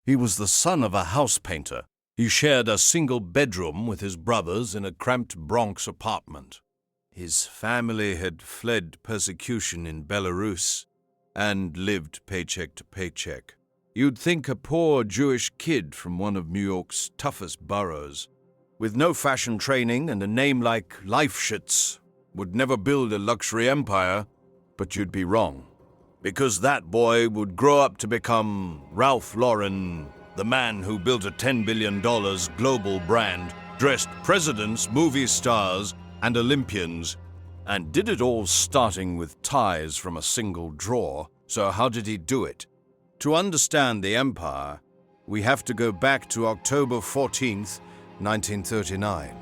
He was the son of a house painter. He shared a single bedroom with his brothers in a cramped Bronx apartment. His family had fled persecution in Belarus and lived paycheck to paycheck. You'd think a poor Jewish kid from one of New York's toughest boroughs, with no fashion training and a name like Lifshitz, would never build a luxury empire, but you'd be wrong. Because that boy would grow up to become Ralph Lauren, the man who built a $10 billion global brand, dressed presidents, movie stars, and Olympians, and did it all starting with ties from a single drawer. So how did he do it? To understand the empire, we have to go back to October 14th, 1939.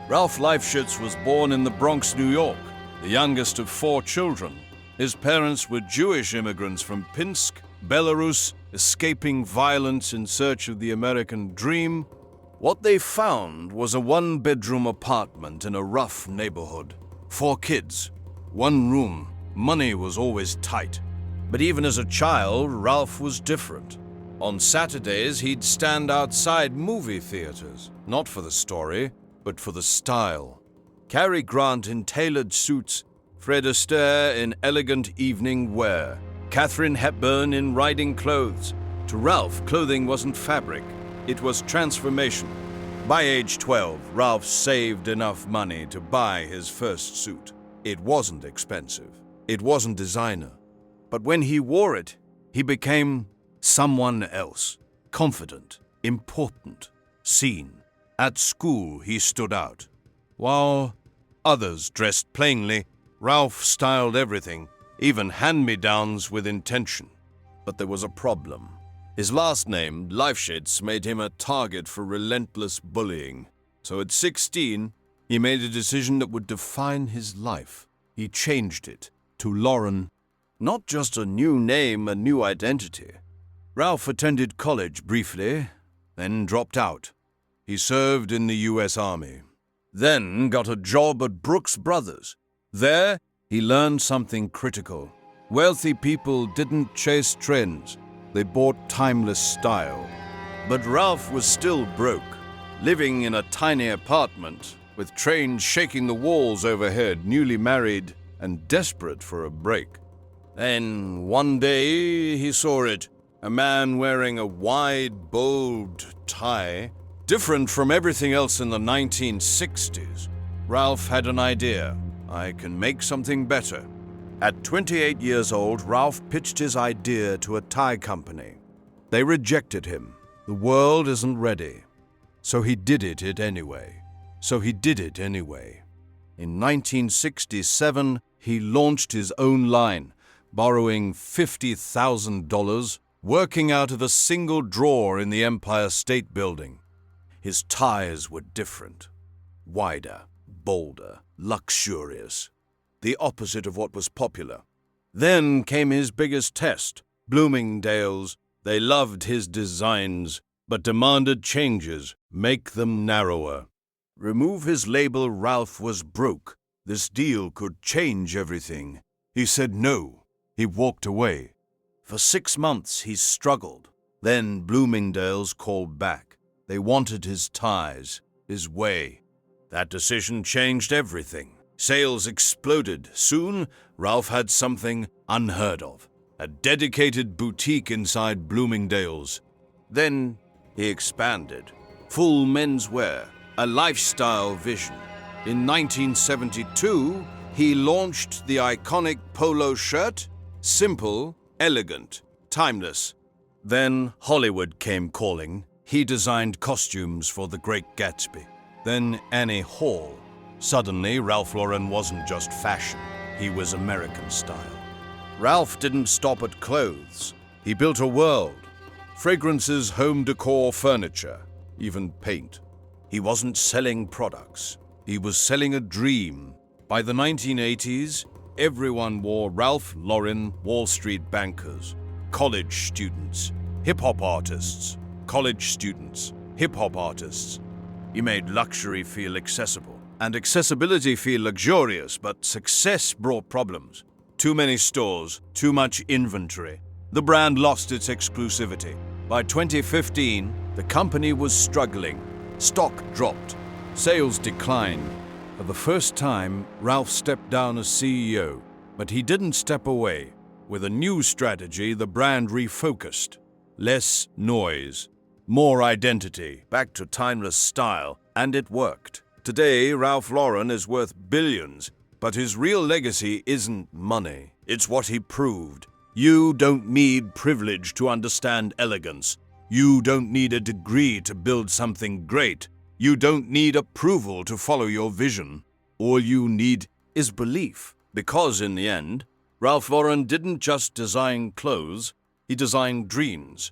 Ralph Lifshitz was born in the Bronx, New York, the youngest of 4 children. His parents were Jewish immigrants from Pinsk, Belarus, escaping violence in search of the American dream. What they found was a 1-bedroom apartment in a rough neighborhood. 4 kids, 1 room. Money was always tight. But even as a child, Ralph was different. On Saturdays, he'd stand outside movie theaters, not for the story, but for the style. Cary Grant in tailored suits, Fred Astaire in elegant evening wear, Katharine Hepburn in riding clothes. To Ralph, clothing wasn't fabric, it was transformation. By age 12, Ralph saved enough money to buy his first suit. It wasn't expensive, it wasn't designer. But when he wore it, he became someone else. Confident, important, seen. At school, he stood out. While others dressed plainly, Ralph styled everything, even hand-me-downs with intention. But there was a problem. His last name, Lifshitz, made him a target for relentless bullying. So at 16, he made a decision that would define his life. He changed it to Lauren. Not just a new name, a new identity. Ralph attended college briefly, then dropped out. He served in the U.S. Army. Then got a job at Brooks Brothers. There, he learned something critical. Wealthy people didn't chase trends. They bought timeless style. But Ralph was still broke, living in a tiny apartment, with trains shaking the walls overhead, newly married and desperate for a break. Then, one day, he saw it. A man wearing a wide, bold tie, different from everything else in the 1960s. Ralph had an idea. I can make something better. At 28 years old, Ralph pitched his idea to a tie company. They rejected him. The world isn't ready. So he did it anyway. In 1967, he launched his own line, borrowing $50,000, working out of a single drawer in the Empire State Building. His ties were different. Wider, bolder, luxurious. The opposite of what was popular. Then came his biggest test, Bloomingdale's. They loved his designs, but demanded changes, make them narrower. Remove his label, Ralph was broke. This deal could change everything. He said no. He walked away. For 6 months he struggled. Then Bloomingdale's called back. They wanted his ties, his way. That decision changed everything. Sales exploded. Soon, Ralph had something unheard of. A dedicated boutique inside Bloomingdale's. Then he expanded. Full menswear, a lifestyle vision. In 1972, he launched the iconic Polo shirt. Simple, elegant, timeless. Then Hollywood came calling. He designed costumes for The Great Gatsby. Then Annie Hall. Suddenly, Ralph Lauren wasn't just fashion. He was American style. Ralph didn't stop at clothes. He built a world. Fragrances, home decor, furniture, even paint. He wasn't selling products. He was selling a dream. By the 1980s, everyone wore Ralph Lauren Wall Street bankers, college students, hip-hop artists, college students, hip-hop artists. He made luxury feel accessible and accessibility feel luxurious, but success brought problems. Too many stores, too much inventory. The brand lost its exclusivity. By 2015, the company was struggling. Stock dropped. Sales declined. For the first time, Ralph stepped down as CEO, but he didn't step away. With a new strategy, the brand refocused. Less noise, more identity, back to timeless style, and it worked. Today, Ralph Lauren is worth billions, but his real legacy isn't money. It's what he proved. You don't need privilege to understand elegance. You don't need a degree to build something great. You don't need approval to follow your vision. All you need is belief. Because in the end, Ralph Lauren didn't just design clothes, he designed dreams.